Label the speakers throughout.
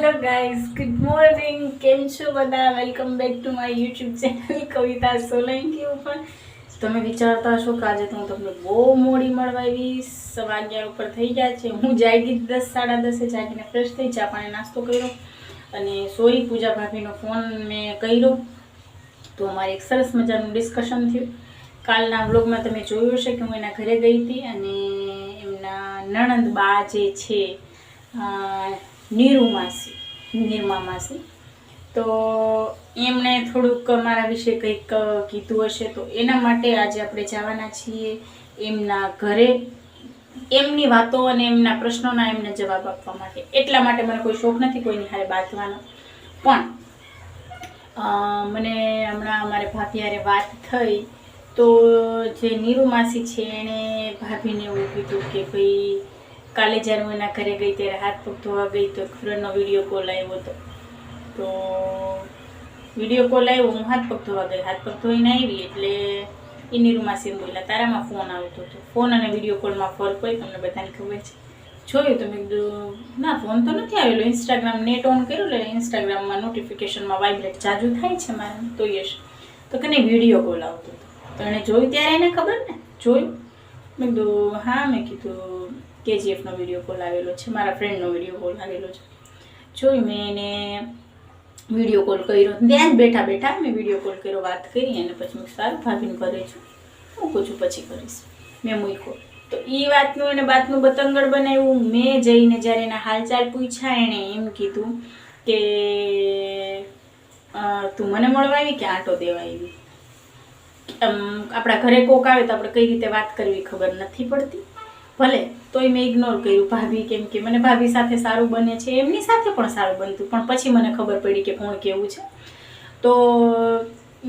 Speaker 1: Hello guys, good morning. કેમ છો બધા? Welcome back to my YouTube channel Kavita Solanki ઉપર. તમે વિચારતા હશો કે આજે તો હું તમને બહુ મોડી મળવા આવી. 11:15 ઉપર થઈ ગયા છે. હું જાગી 10, 10:30 જાગીને ફ્રેશ થઈ, ચા પાણી નાસ્તો કર્યો અને સોરી પૂજા ભાભીનો ફોન મેં કર્યો તો અમારે એક સરસ મજાનું ડિસ્કશન થયું. કાલના વ્લોગમાં તમે જોયું હશે કે હું એના ઘરે ગઈ હતી અને એમના નણંદ બા જે છે નિર્મા માસી, તો એમણે થોડુંક મારા વિશે કંઈક કીધું હશે, તો એના માટે આજે આપણે જવાના છીએ એમના ઘરે, એમની વાતો અને એમના પ્રશ્નોના એમને જવાબ આપવા માટે. એટલા માટે મને કોઈ શોખ નથી કોઈની હારે બાંધવાનો, પણ મને હમણાં અમારે ભાભી હારે વાત થઈ તો જે નીરુ માસી છે એણે ભાભીને એવું કીધું કે ભાઈ કાલે જ્યારે હું એના ઘરે ગઈ ત્યારે હાથ પગ ધોવા ગઈ તો ફ્રેન્ડનો વિડીયો કોલ આવ્યો હતો. તો વિડીયો કોલ આવ્યો, હું હાથ પગ ધોવા ગઈ, હાથ પગ ધોઈને આવી એટલે એ નીરુ માસી એમ બોલ્યા તારામાં ફોન આવતો હતો. ફોન અને વિડીયો કોલમાં ફરક હોય, તમને બધાને ખબર છે. જોયું તો મેં કીધું ના ફોન તો નથી આવેલો. ઇન્સ્ટાગ્રામ નેટ ઓન કર્યું એટલે ઇન્સ્ટાગ્રામમાં નોટિફિકેશનમાં વાઇબ્રેટ જાજુ થાય છે મારે, તો યશ તો કે નહીં વિડીયો કોલ આવતો હતો. તો એણે જોયું ત્યારે એને ખબર ને, જોયું. મેં કીધું હા, મેં કીધું KGFનો વિડીયો કોલ આવેલો છે, મારા ફ્રેન્ડનો વિડીયો કોલ આવેલો છે. જોયું મેં એને વિડીયો કોલ કર્યો, ત્યાં જ બેઠા બેઠા મેં વિડીયો કોલ કર્યો, વાત કરી અને પછી મેં સારું ભાભીને ઘરે છું, મૂકું છું પછી કરીશ, મેં મૂક્યો. તો એ વાતનું એને બાતનું બતંગડ બનાવ્યું. મેં જઈને જ્યારે એના હાલચાલ પૂછ્યા એણે એમ કીધું કે તું મને મળવા આવી કે આંટો દેવા આવી? આપણા ઘરે કોક આવે તો આપણે કઈ રીતે વાત કરવી ખબર નથી પડતી. ભલે તોય મેં ઇગ્નોર કર્યું ભાભી, કેમ કે મને ભાભી સાથે સારું બને છે, એમની સાથે પણ સારું બનતું, પણ પછી મને ખબર પડી કે કોણ કેવું છે. તો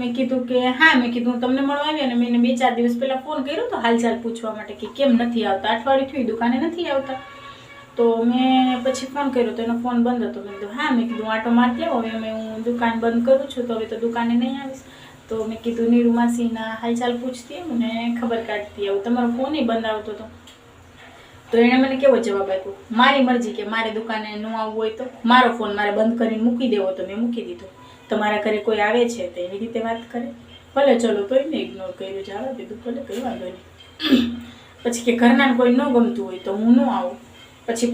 Speaker 1: મેં કીધું કે હા, મેં કીધું તમને મળવા આવી અને મેં 2-4 દિવસ પહેલાં ફોન કર્યો તો હાલચાલ પૂછવા માટે કે કેમ નથી આવતા, અઠવાડિયું થયું દુકાને નથી આવતા. તો મેં પછી ફોન કર્યો તો એનો ફોન બંધ હતો. મેં કીધું હા, મેં કીધું આટો મારતી આવો, હવે હું દુકાન બંધ કરું છું તો હવે તો દુકાને નહીં આવીશ. તો મેં કીધું નીરુ માસીના હાલચાલ પૂછતી આવું ને ખબર કાઢતી આવું, તમારો ફોન બંધ આવતો હતો. તો એણે મને કેવો જવાબ આપ્યો, મારી મરજી, કે મારે દુકાને ન આવવું હોય તો મારો ફોન મારે બંધ કરીને મૂકી દેવો તો મેં મૂકી દીધો. તમારા ઘરે કોઈ આવે છે તો એવી રીતે વાત કરે, ભલે ચલો તોય મેં ઇગ્નોર કર્યું, જવા દીધું, ભલે કંઈ વાંધો નહીં. પછી કે ઘરના કોઈ ન ગમતું હોય તો હું ન આવું. પછી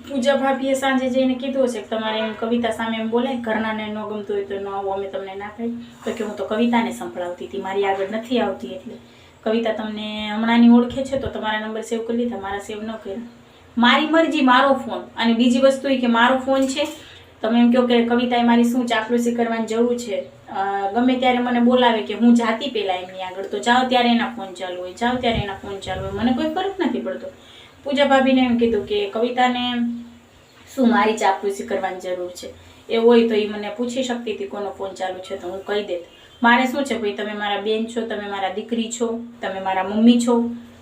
Speaker 1: પૂજા ભાભીએ સાંજે જઈને કીધું હશે કે તમારે એમ કવિતા સામે એમ બોલાય, ઘરનાને ન ગમતું હોય તો ન આવું, અમે તમને ના કહી. તો કે હું તો કવિતાને સંભળાવતી હતી, મારી આગળ નથી આવતી, એટલે કવિતા તમને હમણાંની ઓળખે છે તો તમારા નંબર સેવ કરી લીધા, મારા સેવ ન કર્યા. મારી મરજી, મારો ફોન. અને બીજી વસ્તુ એ કે મારો ફોન છે, તમે એમ કહો કે કવિતાએ મારી શું ચાપલુસી કરવાની જરૂર છે, ગમે ત્યારે મને બોલાવે કે હું જાતી પહેલાં એમની આગળ, તો જાઓ ત્યારે એના ફોન ચાલુ હોય, જાઓ ત્યારે એના ફોન ચાલુ હોય, મને કોઈ ફરક નથી પડતો. પૂજા ભાભીને એમ કીધું કે કવિતાને શું મારી ચાપલુસી કરવાની જરૂર છે, એ હોય તો એ મને પૂછી શકતી હતી કોનો ફોન ચાલુ છે તો હું કહી દેત. મારે શું છે ભાઈ, તમે મારા બેન છો, તમે મારા દીકરી છો, તમે મારા મમ્મી છો,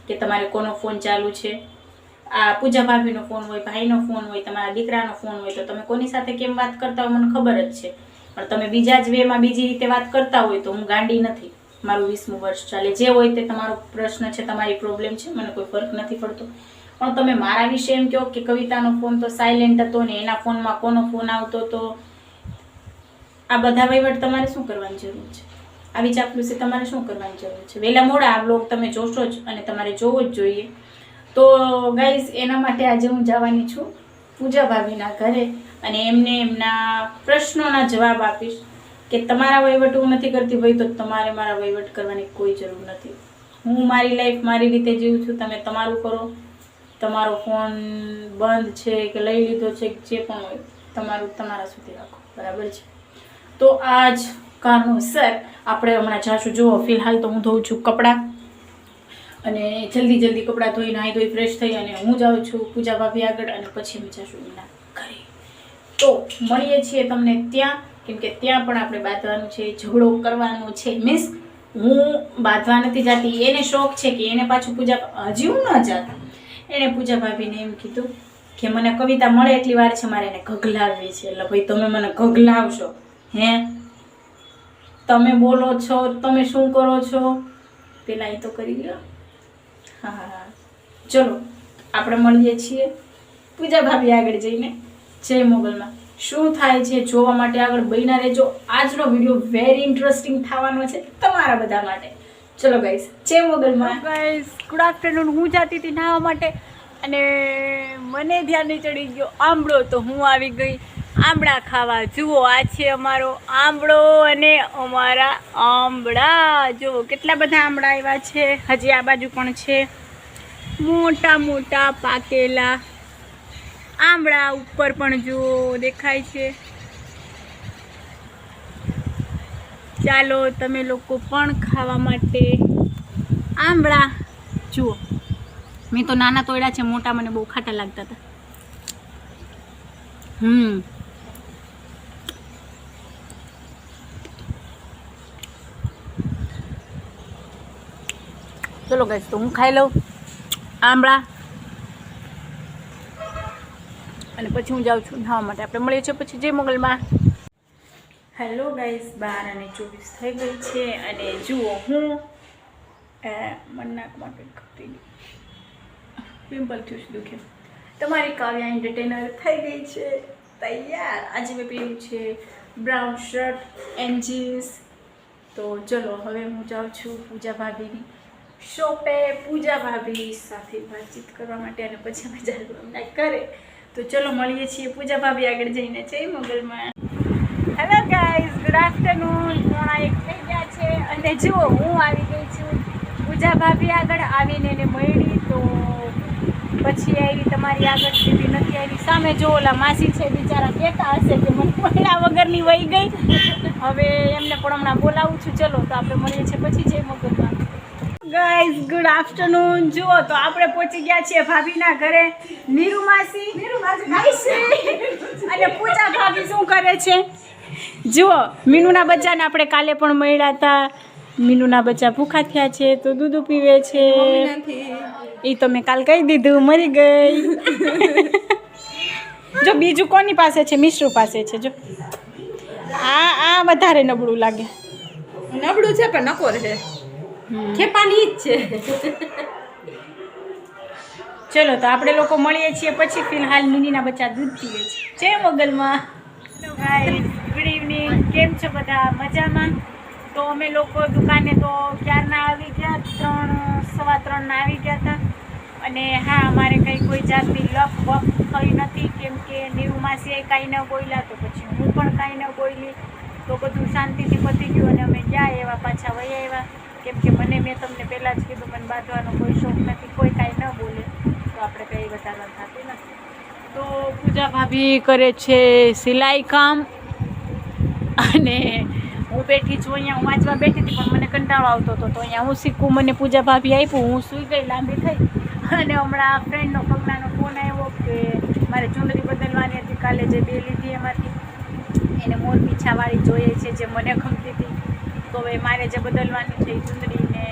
Speaker 1: કે તમારે કોનો ફોન ચાલુ છે. આ પૂજા ભાભીનો ફોન હોય, ભાઈનો ફોન હોય, તમારા દીકરાનો ફોન હોય, તો તમે કોની સાથે કેમ વાત કરતા હોય મને ખબર જ છે. પણ તમે બીજા જ વેમાં બીજી રીતે વાત કરતા હોય તો હું ગાંડી નથી. મારું 20મું વર્ષ ચાલે, જે હોય તે તમારો પ્રશ્ન છે, તમારી પ્રોબ્લેમ છે, મને કોઈ ફરક નથી પડતો. પણ તમે મારા વિશે એમ કહો કે કવિતાનો ફોન તો સાયલેન્ટ હતો ને એના ફોનમાં કોનો ફોન આવતો હતો, આ બધા વહીવટ તમારે શું કરવાની જરૂર છે? આવી ચાપલુસી તમારે શું કરવાની જરૂર છે? વહેલા મોડા આ બ્લોગ તમે જોશો જ અને તમારે જોવો જ જોઈએ. તો ગાઈઝ, એના માટે આજે હું જવાની છું પૂજા ભાભીના ઘરે અને એમને એમના પ્રશ્નોના જવાબ આપીશ કે તમારા વહીવટ હું નથી કરતી ભાઈ, તો તમારે મારા વહીવટ કરવાની કોઈ જરૂર નથી. હું મારી લાઈફ મારી રીતે જીવું છું, તમે તમારું કરો. તમારો ફોન બંધ છે કે લઈ લીધો છે, જે પણ હોય તમારું તમારા સુધી રાખો, બરાબર છે? તો આ જ કારણોસર આપણે હમણાં જાશું. જુઓ, ફિલહાલ તો હું ધોઉં છું કપડાં અને જલ્દી કપડાં ધોઈ, નાહી ધોઈ ફ્રેશ થઈ અને હું જાઉં છું પૂજા ભાભી આગળ અને પછી અમે જશું એમના ઘરે. તો મળીએ છીએ તમને ત્યાં, કેમ કે ત્યાં પણ આપણે બાંધવાનું છે, ઝઘડો કરવાનો છે. મીન્સ હું બાંધવા નથી જતી, એને શોખ છે કે એને પાછું હજી હું ન જાતી. એણે પૂજા ભાભીને એમ કીધું કે મને કવિતા મળે એટલી વાર છે, મારે એને ગગલાવવી છે. એટલે ભાઈ તમે મને ગગલાવશો હે? તમે બોલો છો, તમે શું કરો છો, પેલા એ તો કરી લો. હા, ચલો આપણે મળીએ છીએ પૂજા ભાભી આગળ જઈને. જય મોગલમાં. શું થાય છે જોવા માટે આગળ બન્યા રહેજો. આજનો વિડીયો વેરી ઇન્ટરેસ્ટિંગ થવાનો છે તમારા બધા માટે. ચલો ગાઈસ, જય મોગલમાં.
Speaker 2: Guys good afternoon. હું જાતી હતી નાહવા માટે અને મને ધ્યાન ચડી ગયો આંબળો, તો હું આવી ગઈ આંબળા ખાવા. જુઓ, આ છે અમારો આંબળો અને અમારા આંબળા. જુઓ કેટલા બધા આંબળા આવ્યા છે. હજી આ બાજુ પણ છે મોટા મોટા પાકેલા આંબળા. ઉપર પણ જુઓ દેખાય છે. ચાલો તમે લોકો પણ ખાવા માટે આંબળા. જુઓ, મેં તો નાના તોડ્યા છે, મોટા મને બહુ ખાટા લાગતા હતા. ચલો ગાઈસ, તો હું ખાઈ લઉં આંબળા અને પછી હું જાઉં છું નાહવા માટે. આપણે મળીએ છીએ પછી જય મોગલમાં.
Speaker 1: હેલો ગાઈસ, 12:24 થઈ ગઈ છે અને જુઓ હું નાકમાં કંઈક ખપતી ગઈ, પિમ્પલ થયું છે, દુખે. તમારી કાવ્યા એન્ટરટેનર થઈ ગઈ છે તૈયાર. આજે મેં પહેર્યું છે બ્રાઉન શર્ટ એન્ડ જીન્સ. તો ચલો હવે હું જાઉં છું પૂજા ભાભીની શોપે, પૂજા ભાભી સાથે વાતચીત કરવા માટે અને પછી અમે જાણવા કરે. તો ચલો મળીએ છીએ પૂજા ભાભી આગળ જઈને. જય મોગલમાં.
Speaker 2: Hello guys, good afternoon. 1 થઈ ગયા છે અને જુઓ હું આવી ગઈ છું પૂજા ભાભી આગળ. આવીને એને મળી તો પછી આવી તમારી આગળ સીધી નથી આવી. સામે જો ઓલા માસી છે બિચારા કહેતા હશે કે મને મળ્યા વગરની વહી ગઈ. હવે એમને પણ હમણાં બોલાવું છું. ચલો તો આપણે મળીએ છીએ પછી જય મોગલમાં. Guys good afternoon. જુઓ તો આપણે પહોંચી ગયા છીએ ભાભીના ઘરે. નીરુ માસી અને પૂજા ભાભી શું કરે છે જુઓ. મીનુના બચ્ચાને આપણે કાલે પણ મળ્યા હતા. મીનુના બચ્ચા ભૂખા થયા છે તો દૂધ પીવે છે. એ તો મેં કાલ કહી દીધું, મરી ગઈ. જો બીજું કોની પાસે છે? મિશ્રુ પાસે છે. જો આ વધારે નબળું લાગે.
Speaker 3: નબળું છે પણ નકોર છે, ખેપાની જ છે.
Speaker 1: ચલો તો આપણે લોકો મળીએ છીએ પછી. ફિલહાલ મિનીના બચ્ચા દૂધ પીવે છે. જય મોગલમાં.
Speaker 2: Hello guys, good evening. કેમ છો બધા? મજામાં? તો અમે લોકો દુકાને તો ક્યારના આવી ગયા, 3:15 આવી ગયા હતા. અને હા, અમારે કંઈ કોઈ જાતની લપ વપ થઈ નથી, કેમ કે નીરુ માસીએ કાંઈ ન બોલ્યા તો પછી હું પણ કાંઈ ન બોલી. તો બધું શાંતિથી પતી ગયું અને અમે ગયા એવા પાછા વહી આવ્યા. કેમ કે મેં તમને પહેલાં જ કીધું, મને બાંધવાનો કોઈ શોખ નથી. કોઈ કાંઈ ન બોલે તો આપણે કંઈ વધારવાનું થતું નથી. તો પૂજા ભાભી કરે છે સિલાઈ કામ અને હું બેઠી છું અહીંયા. હું વાંચવા બેઠી હતી પણ મને કંટાળો આવતો હતો તો અહીંયા હું શીખું. મને પૂજા ભાભી આપ્યું, હું સૂઈ ગઈ, લાંબી થઈ. અને હમણાં ફ્રેન્ડનો કંગનાનો ફોન આવ્યો કે મારે ચૂંદડી બદલવાની હતી. કાલે જે 2 લીધી એમાંથી એને મોર પીછાવાળી જોઈએ છે જે મને ગમતી હતી. તો હવે મારે જે બદલવાની છે એ ચૂંદડીને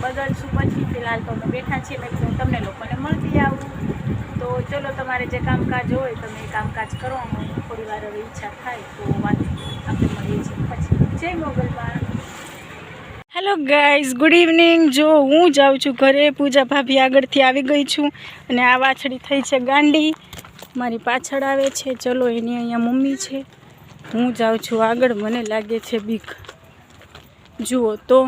Speaker 2: બદલશું પછી. ફિલહાલ તો અમે બેઠા છીએ. મેં કીધું તમને લોકોને મળતી આવું. તો ચલો, તમારે જે કામકાજ હોય તમે એ કામકાજ કરો. થોડી વાર હવે ઈચ્છા થાય તો વાત આપણે મળીએ છીએ પછી. જય મોગલમાં. Hello guys, good evening. જો હું જાઉં છું ઘરે. પૂજા ભાભી આગળથી આવી ગઈ છું અને આ વાછડી થઈ છે ગાંડી, મારી પાછળ આવે છે. ચલો, એની અહીંયા મમ્મી છે. હું જાઉં છું આગળ. મને લાગે છે બીક. જુઓ તો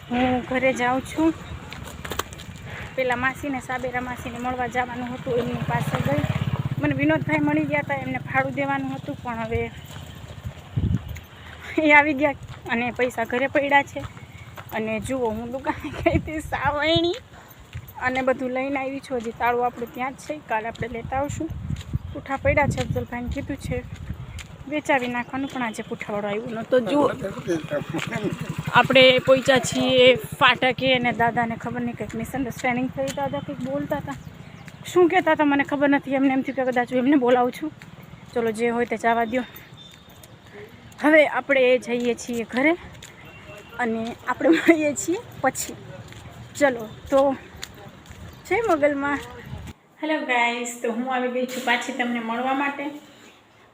Speaker 2: હું ઘરે જાઉં છું. પેલા માસીને, સાબેરા માસીને મળવા જવાનું હતું, એમની પાસે ગઈ. મને વિનોદભાઈ મળી ગયા હતા, એમને ભાડું દેવાનું હતું પણ હવે એ આવી ગયા અને પૈસા ઘરે પડ્યા છે. અને જુઓ હું દુકાને ગઈ હતી સાવણી અને બધું લઈને આવી છું. હજી તાળું આપણું ત્યાં જ છે, કાલે આપણે લેતા આવશું. પૂઠા પડ્યા છે, અફઝલભાઈને કીધું છે વેચાવી નાખવાનું પણ આજે પૂઠાવાળો આવ્યો નહોતો. જુઓ આપણે પહોંચ્યા છીએ ફાટકે અને દાદાને ખબર નહીં કંઈક મિસઅન્ડરસ્ટેન્ડિંગ થઈ. દાદા કંઈક બોલતા હતા, શું કહેતા હતા મને ખબર નથી. એમને એમ થયું કે કદાચ હું એમને બોલાવું છું. ચલો જે હોય તે જવા દો. હવે આપણે જઈએ છીએ ઘરે અને આપણે મળીએ છીએ પછી. ચલો તો જય મોગલમાં.
Speaker 1: હેલો ગાઈસ, તો હું આવી ગઈ છું પાછી તમને મળવા માટે.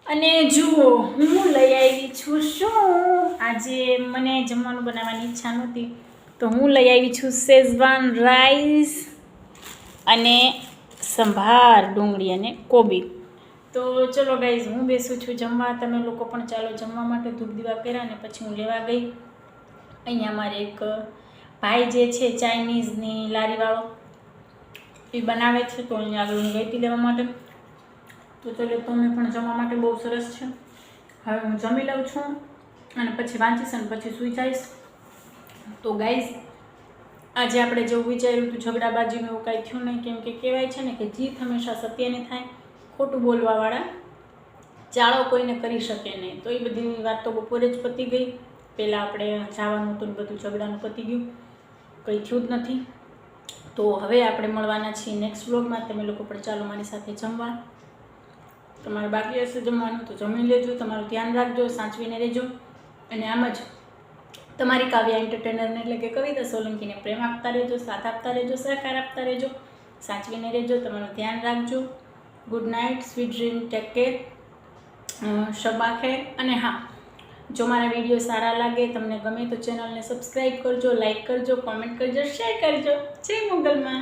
Speaker 1: અને જુઓ હું લઈ આવી છું શું. આજે મને જમવાનું બનાવવાની ઈચ્છા નહોતી તો હું લઈ આવી છું શેઝવાન રાઈસ અને સંભાર ડુંગળી અને કોબી. તો ચલો ગાઈઝ, હું બેસું છું જમવા. તમે લોકો પણ ચાલો જમવા માટે ધૂપ દીવા કર્યા ને પછી હું લેવા ગઈ. અહીંયા મારે એક ભાઈ જે છે ચાઇનીઝની લારીવાળો એ બનાવે છે, તો અહીંયા આગળ હું ગઈ હતી લેવા માટે. તો ચલો તમે પણ જમવા માટે બહુ સરસ છે. હવે હું જમી લઉં છું અને પછી વાંચીશ અને પછી સૂઈ જઈશ. તો ગાઈઝ, આજે આપણે જેવું વિચાર્યું હતું ઝઘડાબાજીનું એવું કાંઈ થયું નહીં, કેમ કે કહેવાય છે ને કે જીત હંમેશા સત્યની થાય, ખોટું બોલવાવાળા ચાળો કોઈને કરી શકે નહીં. તો એ બધી વાત તો બપોરે જ પતી ગઈ. પહેલાં આપણે જવાનું હતું ને બધું ઝઘડાનું પતી ગયું, કંઈ થયું જ નથી. તો હવે આપણે મળવાના છીએ નેક્સ્ટ વ્લોગમાં. તમે લોકો પણ ચાલો મારી સાથે જમવા. તમારે બાકી હશે જમવાનું તો જમી લેજો, તમારું ધ્યાન રાખજો, સાચવીને રહેજો. અને આમ જ તમારી કાવ્યા એન્ટરટેનરને એટલે કે કવિતા સોલંકીને પ્રેમ આપતા રહેજો, સાથ આપતા રહેજો, સહકાર આપતા રહેજો, સાચવીને રહેજો, તમારું ધ્યાન રાખજો. Good night, sweet dream, take care, શબા ખેર. અને હા, જો મારા વિડીયો સારા લાગે, તમને ગમે તો ચેનલને સબસ્ક્રાઈબ કરજો, લાઈક કરજો, કોમેન્ટ કરજો, શેર કરજો. જય મંગલમાં.